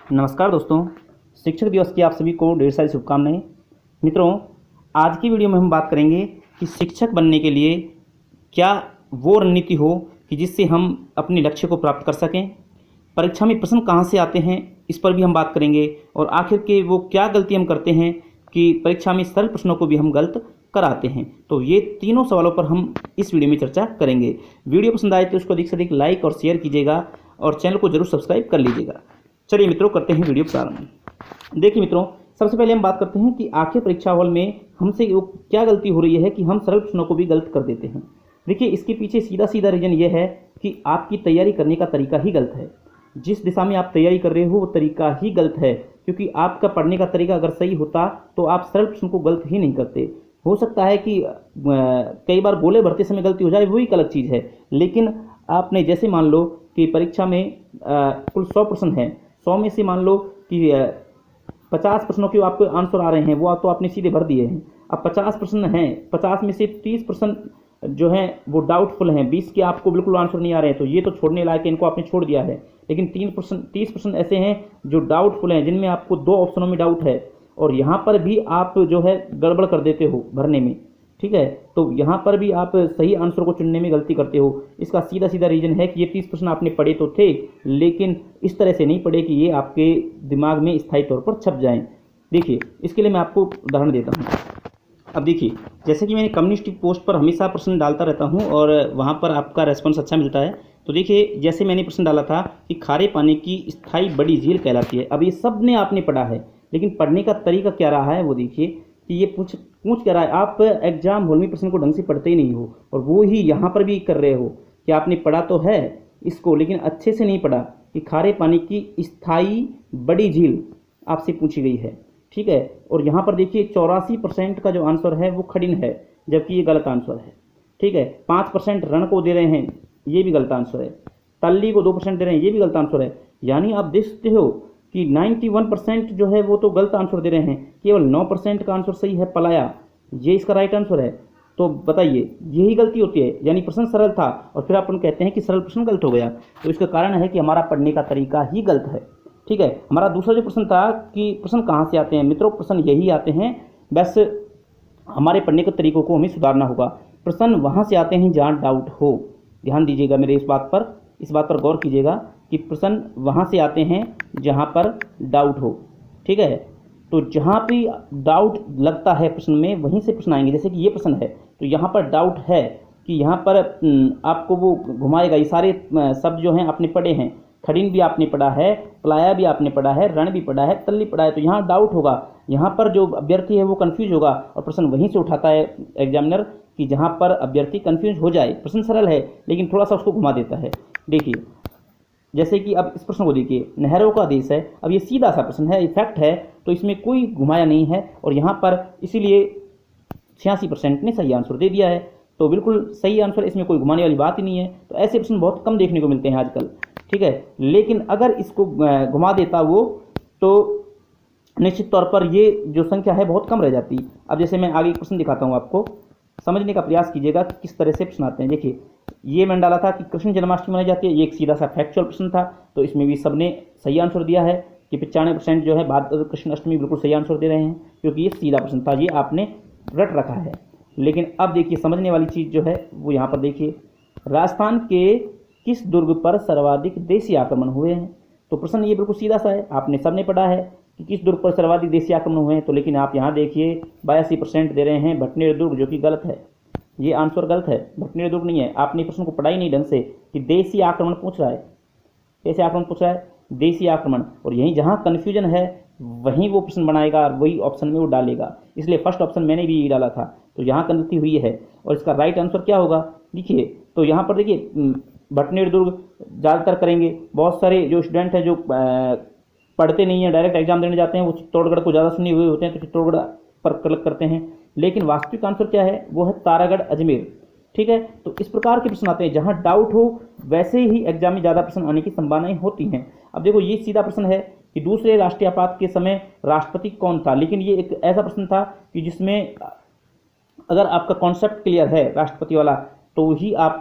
नमस्कार दोस्तों, शिक्षक दिवस की आप सभी को ढेर सारी शुभकामनाएं। मित्रों, आज की वीडियो में हम बात करेंगे कि शिक्षक बनने के लिए क्या वो रणनीति हो कि जिससे हम अपने लक्ष्य को प्राप्त कर सकें। परीक्षा में प्रश्न कहाँ से आते हैं, इस पर भी हम बात करेंगे। और आखिर के वो क्या गलती हम करते हैं कि परीक्षा में सरल प्रश्नों को भी हम गलत कराते हैं। तो ये तीनों सवालों पर हम इस वीडियो में चर्चा करेंगे। वीडियो पसंद आए तो उसको अधिक से अधिक लाइक और शेयर कीजिएगा और चैनल को जरूर सब्सक्राइब कर लीजिएगा। चलिए मित्रों, करते हैं वीडियो प्रारंभ। देखिए मित्रों, सबसे पहले हम बात करते हैं कि आखिर परीक्षा हॉल में हमसे क्या गलती हो रही है कि हम सरल प्रश्नों को भी गलत कर देते हैं। देखिए, इसके पीछे सीधा सीधा रीजन ये है कि आपकी तैयारी करने का तरीका ही गलत है। जिस दिशा में आप तैयारी कर रहे हो वो तरीका ही गलत है, क्योंकि आपका पढ़ने का तरीका अगर सही होता तो आप सरल प्रश्न को गलत ही नहीं करते। हो सकता है कि कई बार गोले भरते समय गलती हो जाए, वही एक अलग चीज़ है। लेकिन आपने जैसे मान लो कि परीक्षा में कुल 100 प्रश्न हैं, 100 में से मान लो कि 50 प्रश्नों के आपको आंसर आ रहे हैं, वो तो आपने सीधे भर दिए हैं। अब 50 प्रश्न हैं, 50 में से 30 प्रश्न जो हैं वो डाउटफुल हैं, 20 के आपको बिल्कुल आंसर नहीं आ रहे हैं, तो ये तो छोड़ने लायक है, इनको आपने छोड़ दिया है। लेकिन 30% ऐसे हैं जो डाउटफुल हैं, जिनमें आपको 2 ऑप्शनों में डाउट है, और यहाँ पर भी आप जो है गड़बड़ कर देते हो भरने में। ठीक है, तो यहाँ पर भी आप सही आंसर को चुनने में गलती करते हो। इसका सीधा सीधा रीजन है कि ये 30 प्रश्न आपने पढ़े तो थे, लेकिन इस तरह से नहीं पढ़े कि ये आपके दिमाग में स्थायी तौर पर छप जाएं। देखिए, इसके लिए मैं आपको उदाहरण देता हूँ। अब देखिए, जैसे कि मैंने कम्युनिटी पोस्ट पर हमेशा प्रश्न डालता रहता हूँ और वहाँ पर आपका रेस्पॉन्स अच्छा मिलता है। तो देखिए, जैसे मैंने प्रश्न डाला था कि खारे पानी की स्थायी बड़ी झील कहलाती है। अब ये सब ने आपने पढ़ा है, लेकिन पढ़ने का तरीका क्या रहा है वो देखिए कि ये पूछ क्या रहा है। आप एग्जाम हॉल में प्रश्न को ढंग से पढ़ते ही नहीं हो, और वो ही यहाँ पर भी कर रहे हो कि आपने पढ़ा तो है इसको, लेकिन अच्छे से नहीं पढ़ा कि खारे पानी की स्थायी बड़ी झील आपसे पूछी गई है। ठीक है, और यहाँ पर देखिए 84% का जो आंसर है वो खडिन है, जबकि ये गलत आंसर है। ठीक है, 5% रण को दे रहे हैं, ये भी गलत आंसर है। तल्ली को 2% दे रहे हैं, ये भी गलत आंसर है। यानी आप देख सकते हो कि 91% जो है वो तो गलत आंसर दे रहे हैं, केवल 9% का आंसर सही है, पलाया, ये इसका राइट आंसर है। तो बताइए, यही गलती होती है। यानी प्रश्न सरल था और फिर अपन कहते हैं कि सरल प्रश्न गलत हो गया। तो इसका कारण है कि हमारा पढ़ने का तरीका ही गलत है। ठीक है, हमारा दूसरा जो प्रश्न था कि प्रश्न कहाँ से आते हैं। मित्रों, प्रश्न यही आते हैं, बस हमारे पढ़ने के तरीकों को हमें सुधारना होगा। प्रश्न वहाँ से आते हैं जहाँ डाउट हो। ध्यान दीजिएगा मेरे इस बात पर गौर कीजिएगा कि प्रश्न वहाँ से आते हैं जहाँ पर डाउट हो। ठीक है, तो जहाँ भी डाउट लगता है प्रश्न में, वहीं से प्रश्न आएंगे। जैसे कि ये प्रश्न है, तो यहाँ पर डाउट है कि यहाँ पर आपको वो घुमाएगा। ये सारे शब्द जो हैं आपने पढ़े हैं, खड़ीन भी आपने पढ़ा है, पलाया भी आपने पढ़ा है, रण भी पढ़ा है, तल्ली पढ़ा है। तो यहाँ डाउट होगा, यहाँ पर जो अभ्यर्थी है वो कंफ्यूज होगा, और प्रश्न वहीं से उठाता है एग्जामिनर कि जहाँ पर अभ्यर्थी कंफ्यूज हो जाए। प्रश्न सरल है लेकिन थोड़ा सा उसको घुमा देता है। देखिए, जैसे कि अब इस प्रश्न को देखिए, नहरों का देश है। अब ये सीधा सा प्रश्न है, इफेक्ट है, तो इसमें कोई घुमाया नहीं है, और यहाँ पर इसीलिए 86% ने सही आंसर दे दिया है। तो बिल्कुल सही आंसर, इसमें कोई घुमाने वाली बात ही नहीं है। तो ऐसे प्रश्न बहुत कम देखने को मिलते हैं आजकल। ठीक है, लेकिन अगर इसको घुमा देता वो, तो निश्चित तौर पर ये जो संख्या है बहुत कम रह जाती। अब जैसे मैं आगे एक प्रश्न दिखाता हूँ आपको, समझने का प्रयास कीजिएगा कि किस तरह से प्रश्न आते हैं। देखिए, ये मैंने डाला था कि कृष्ण जन्माष्टमी मनाई जाती है, ये एक सीधा सा फैक्चुअल प्रश्न था, तो इसमें भी सबने सही आंसर दिया है कि 95% जो है भारत कृष्ण अष्टमी बिल्कुल सही आंसर दे रहे हैं, क्योंकि ये सीधा प्रश्न था, ये आपने रट रखा है। लेकिन अब देखिए, समझने वाली चीज़ जो है वो यहाँ पर देखिए, राजस्थान के किस दुर्ग पर सर्वाधिक देसी आक्रमण हुए हैं। तो प्रश्न ये बिल्कुल सीधा सा है, आपने सबने पढ़ा है कि किस दुर्ग पर सर्वाधिक देसी आक्रमण हुए हैं। तो लेकिन आप यहाँ देखिए 82% दे रहे हैं भटनेर दुर्ग, जो कि गलत है। ये आंसर गलत है, भटनेर दुर्ग नहीं है। आपने प्रश्न को पढ़ा ही नहीं ढंग से कि देसी आक्रमण पूछ रहा है। कैसे आक्रमण पूछ रहा है? देसी आक्रमण। और यहीं जहाँ कन्फ्यूजन है वहीं वो प्रश्न बनाएगा और वही ऑप्शन में वो डालेगा। इसलिए फर्स्ट ऑप्शन मैंने भी यही डाला था, तो यहाँ गलती हुई है। और इसका राइट आंसर क्या होगा देखिए, तो यहाँ पर देखिए भटनेर दुर्ग ज़्यादातर करेंगे। बहुत सारे जो स्टूडेंट हैं जो पढ़ते नहीं हैं, डायरेक्ट एग्जाम देने जाते हैं, वो चित्तौड़गढ़ को ज़्यादा सुने हुए होते हैं, तो चित्तौड़गढ़ पर क्लिक करते हैं। लेकिन वास्तविक आंसर क्या है, वो है तारागढ़ अजमेर। ठीक है, तो इस प्रकार के प्रश्न आते हैं जहां डाउट हो, वैसे ही एग्जाम में ज़्यादा प्रश्न आने की संभावनाएं होती हैं। अब देखो, ये सीधा प्रश्न है कि दूसरे राष्ट्रीय आपात के समय राष्ट्रपति कौन था। लेकिन ये एक ऐसा प्रश्न था कि जिसमें अगर आपका कॉन्सेप्ट क्लियर है राष्ट्रपति वाला, तो ही आप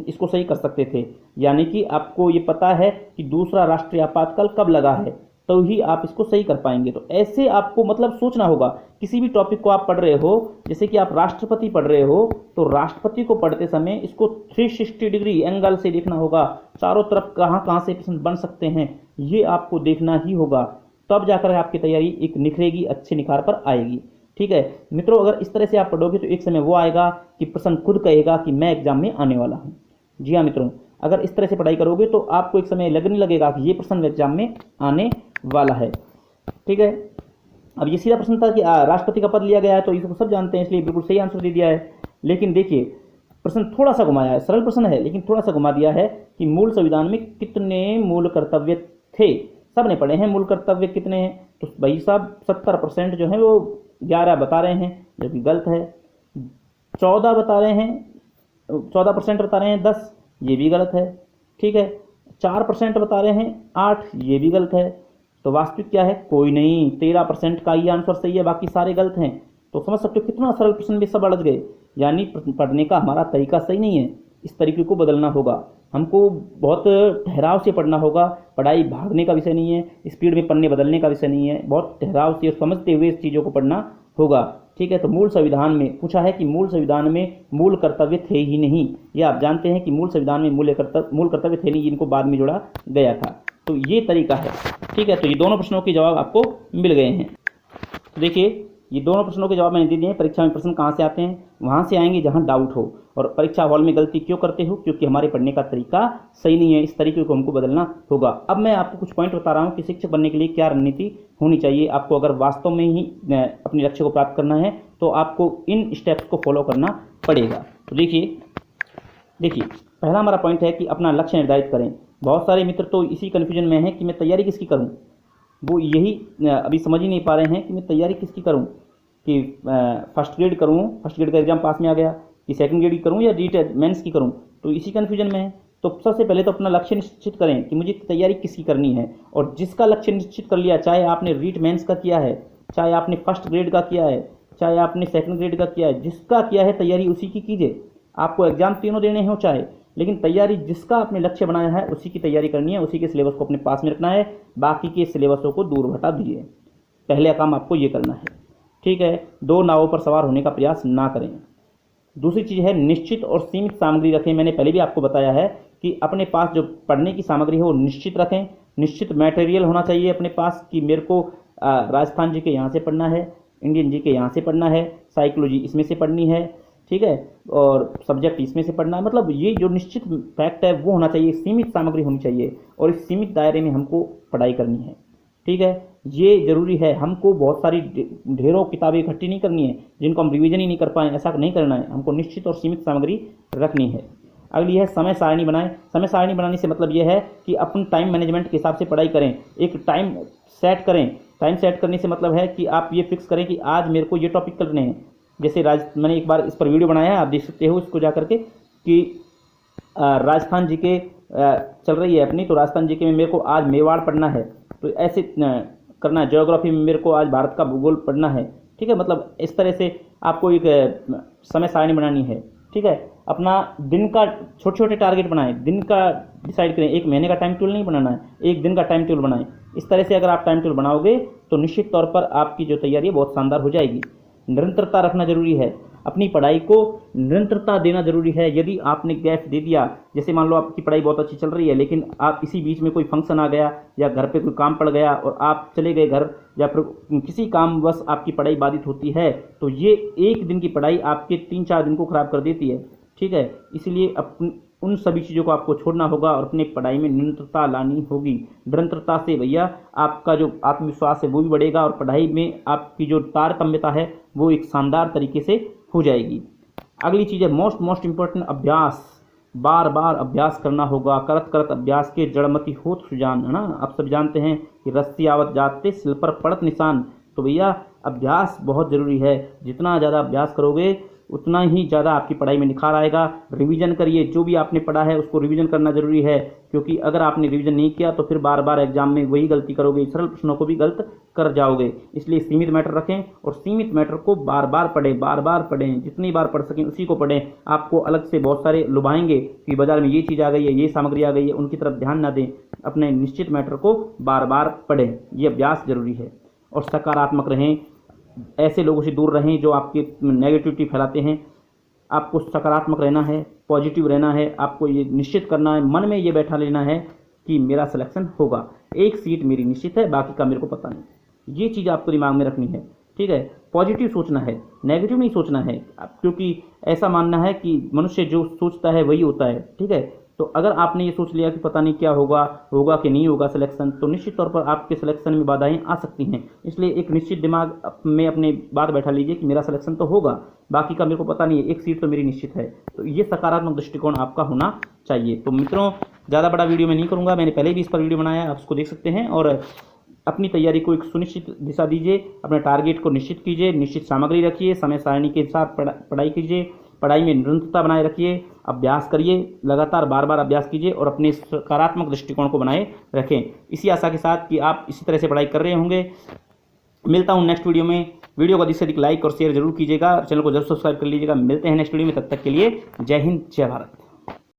इसको सही कर सकते थे। यानी कि आपको ये पता है कि दूसरा राष्ट्रीय आपातकाल कब लगा है, तो ही आप इसको सही कर पाएंगे। तो ऐसे आपको मतलब सोचना होगा। किसी भी टॉपिक को आप पढ़ रहे हो, जैसे कि आप राष्ट्रपति पढ़ रहे हो, तो राष्ट्रपति को पढ़ते समय इसको 360 डिग्री एंगल से देखना होगा, चारों तरफ कहाँ कहाँ से प्रश्न बन सकते हैं, ये आपको देखना ही होगा। तब जाकर आपकी तैयारी एक निखरेगी, अच्छे निखार पर आएगी। ठीक है मित्रों, अगर इस तरह से आप पढ़ोगे तो एक समय वो आएगा कि प्रश्न खुद कहेगा कि मैं एग्जाम में आने वाला हूँ। जी हाँ मित्रों, अगर इस तरह से पढ़ाई करोगे तो आपको एक समय लगने लगेगा कि ये प्रश्न एग्जाम में आने वाला है। ठीक है, अब ये सीधा प्रश्न था कि राष्ट्रपति का पद लिया गया है, तो इसको सब जानते हैं, इसलिए बिल्कुल सही आंसर दे दिया है। लेकिन देखिए प्रश्न थोड़ा सा घुमाया है, सरल प्रश्न है लेकिन थोड़ा सा घुमा दिया है कि मूल संविधान में कितने मूल कर्तव्य थे। सबने पढ़े हैं मूल कर्तव्य कितने हैं, तो भाई साहब 70% जो है वो 11 बता रहे हैं, जो कि गलत है। 14 बता रहे हैं, 14% बता रहे हैं 10, ये भी गलत है। ठीक है, 4% बता रहे हैं 8, ये भी गलत है। तो वास्तविक क्या है, कोई नहीं, 13% का ही आंसर सही है, बाकी सारे गलत हैं। तो समझ सकते हो कितना सरल प्रश्न भी सब अड़च गए। यानी पढ़ने का हमारा तरीका सही नहीं है, इस तरीके को बदलना होगा। हमको बहुत ठहराव से पढ़ना होगा। पढ़ाई भागने का विषय नहीं है, स्पीड में पढ़ने बदलने का विषय नहीं है, बहुत ठहराव से समझते हुए इस चीज़ों को पढ़ना होगा। ठीक है, तो मूल संविधान में पूछा है कि मूल संविधान में मूल कर्तव्य थे ही नहीं। ये आप जानते हैं कि मूल संविधान में मूल कर्तव्य थे नहीं, जिनको बाद में जोड़ा गया था। तो ये तरीका है। ठीक है, तो ये दोनों प्रश्नों के जवाब आपको मिल गए हैं। तो देखिए ये दोनों प्रश्नों के जवाब मैंने दे दिए हैं। परीक्षा में प्रश्न कहाँ से आते हैं, वहाँ से आएंगे जहाँ डाउट हो। और परीक्षा हॉल में गलती क्यों करते हो, क्योंकि हमारे पढ़ने का तरीका सही नहीं है। इस तरीके को हमको बदलना होगा। अब मैं आपको कुछ पॉइंट बता रहा हूँ कि शिक्षक बनने के लिए क्या रणनीति होनी चाहिए। आपको अगर वास्तव में ही अपने लक्ष्य को प्राप्त करना है तो आपको इन स्टेप्स को फॉलो करना पड़ेगा। तो देखिए पहला हमारा पॉइंट है कि अपना लक्ष्य निर्धारित करें। बहुत सारे मित्र तो इसी कन्फ्यूजन में हैं कि मैं तैयारी किसकी करूं। वो यही अभी समझ ही नहीं पा रहे हैं कि मैं तैयारी किसकी करूं, कि फर्स्ट ग्रेड करूं, फर्स्ट ग्रेड का एग्जाम पास में आ गया, कि सेकंड ग्रेड की करूं या रीटेट मेंस की करूं। तो इसी कन्फ्यूजन में है। तो सबसे पहले तो अपना लक्ष्य निश्चित करें कि मुझे तैयारी किसकी करनी है। और जिसका लक्ष्य निश्चित कर लिया, चाहे आपने रीट मेंस का किया है, चाहे आपने फर्स्ट ग्रेड का किया है, चाहे आपने सेकंड ग्रेड का किया है, जिसका किया है तैयारी उसी की कीजिए। आपको एग्जाम तीनों देने हो चाहे, लेकिन तैयारी जिसका आपने लक्ष्य बनाया है उसी की तैयारी करनी है, उसी के सिलेबस को अपने पास में रखना है, बाकी के सिलेबसों को दूर हटा दीजिए। पहले काम आपको ये करना है। ठीक है, दो नावों पर सवार होने का प्रयास ना करें। दूसरी चीज़ है निश्चित और सीमित सामग्री रखें। मैंने पहले भी आपको बताया है कि अपने पास जो पढ़ने की सामग्री है वो निश्चित रखें। निश्चित मटेरियल होना चाहिए अपने पास कि मेरे को राजस्थान जी के यहाँ से पढ़ना है, इंडियन जी के यहाँ से पढ़ना है, साइकोलॉजी इसमें से पढ़नी है, ठीक है, और सब्जेक्ट इसमें से पढ़ना है। मतलब ये जो निश्चित फैक्ट है वो होना चाहिए, सीमित सामग्री होनी चाहिए और इस सीमित दायरे में हमको पढ़ाई करनी है। ठीक है, ये जरूरी है। हमको बहुत सारी ढेरों किताबें इकट्ठी नहीं करनी है जिनको हम रिवीजन ही नहीं कर पाए, ऐसा नहीं करना है। हमको निश्चित और सीमित सामग्री रखनी है। अगली है समय सारणी बनाएं। समय सारणी बनाने से मतलब ये है कि अपन टाइम मैनेजमेंट के हिसाब से पढ़ाई करें। एक टाइम सेट करें। टाइम सेट करने से मतलब है कि आप ये फिक्स करें कि आज मेरे को ये टॉपिक करने हैं। जैसे मैंने एक बार इस पर वीडियो बनाया है, आप देख सकते हो इसको जा करके, कि राजस्थान जी के चल रही है अपनी, तो राजस्थान जी के में मेरे को आज मेवाड़ पढ़ना है, तो ऐसे करना है। ज्योग्राफी में मेरे को आज भारत का भूगोल पढ़ना है। ठीक है, मतलब इस तरह से आपको एक समय सारणी बनानी है। ठीक है, अपना दिन का छोटे छोटे टारगेट बनाएं, दिन का डिसाइड करें। एक महीने का टाइम टेबल नहीं बनाना है, एक दिन का टाइम टेबल बनाएं। इस तरह से अगर आप टाइम टेबल बनाओगे तो निश्चित तौर पर आपकी जो तैयारी है बहुत शानदार हो जाएगी। निरंतरता रखना जरूरी है। अपनी पढ़ाई को निरंतरता देना जरूरी है। यदि आपने गैप दे दिया, जैसे मान लो आपकी पढ़ाई बहुत अच्छी चल रही है लेकिन आप इसी बीच में कोई फंक्शन आ गया या घर पे कोई काम पड़ गया और आप चले गए घर, या फिर किसी कामवश आपकी पढ़ाई बाधित होती है, तो ये एक दिन की पढ़ाई आपके 3-4 दिन को खराब कर देती है। ठीक है, इसलिए उन सभी चीज़ों को आपको छोड़ना होगा और अपने पढ़ाई में निरंतरता लानी होगी। निरंतरता से भैया आपका जो आत्मविश्वास है वो भी बढ़ेगा और पढ़ाई में आपकी जो तारतम्यता है वो एक शानदार तरीके से हो जाएगी। अगली चीज़ है मोस्ट इम्पोर्टेंट अभ्यास। बार बार अभ्यास करना होगा। करत करत अभ्यास के जड़मति होत सुजान, है ना। आप सब जानते हैं कि रस्सी आवत जाते सिल पर पड़त निशान। तो भैया अभ्यास बहुत ज़रूरी है। जितना ज़्यादा अभ्यास करोगे उतना ही ज़्यादा आपकी पढ़ाई में निखार आएगा। रिवीजन करिए, जो भी आपने पढ़ा है उसको रिवीजन करना जरूरी है, क्योंकि अगर आपने रिवीजन नहीं किया तो फिर बार बार एग्जाम में वही गलती करोगे, सरल प्रश्नों को भी गलत कर जाओगे। इसलिए सीमित मैटर रखें और सीमित मैटर को बार बार पढ़ें, जितनी बार पढ़ सकें उसी को पढ़ें। आपको अलग से बहुत सारे लुभाएंगे कि बाजार में ये चीज़ आ गई है, ये सामग्री आ गई है, उनकी तरफ ध्यान ना दें। अपने निश्चित मैटर को बार बार पढ़ें, ये अभ्यास जरूरी है। और सकारात्मक रहें, ऐसे लोगों से दूर रहें जो आपकी नेगेटिविटी फैलाते हैं। आपको सकारात्मक रहना है, पॉजिटिव रहना है। आपको ये निश्चित करना है, मन में ये बैठा लेना है कि मेरा सिलेक्शन होगा, एक सीट मेरी निश्चित है, बाकी का मेरे को पता नहीं। ये चीज़ आपको दिमाग में रखनी है, ठीक है। पॉजिटिव सोचना है, नेगेटिव नहीं सोचना है, क्योंकि ऐसा मानना है कि मनुष्य जो सोचता है वही होता है, ठीक है। तो अगर आपने ये सोच लिया कि पता नहीं क्या होगा, होगा कि नहीं होगा सिलेक्शन, तो निश्चित तौर पर आपके सिलेक्शन में बाधाएं आ सकती हैं। इसलिए एक निश्चित दिमाग में अपने बात बैठा लीजिए कि मेरा सिलेक्शन तो होगा, बाकी का मेरे को पता नहीं है, एक सीट तो मेरी निश्चित है। तो ये सकारात्मक दृष्टिकोण आपका होना चाहिए। तो मित्रों, ज़्यादा बड़ा वीडियो मैं नहीं करूँगा, मैंने पहले भी इस पर वीडियो बनाया है, आप उसको देख सकते हैं। और अपनी तैयारी को एक सुनिश्चित दिशा दीजिए, अपने टारगेट को निश्चित कीजिए, निश्चित सामग्री रखिए, समय सारणी के साथ पढ़ाई कीजिए, पढ़ाई में निरंतरता बनाए रखिए, अभ्यास करिए, लगातार बार बार अभ्यास कीजिए और अपने सकारात्मक दृष्टिकोण को बनाए रखें। इसी आशा के साथ कि आप इसी तरह से पढ़ाई कर रहे होंगे। मिलता हूँ नेक्स्ट वीडियो में। वीडियो को अधिक से अधिक लाइक और शेयर जरूर कीजिएगा, चैनल को जरूर सब्सक्राइब कर लीजिएगा। मिलते हैं नेक्स्ट वीडियो में, तब तक के लिए जय हिंद, जय भारत।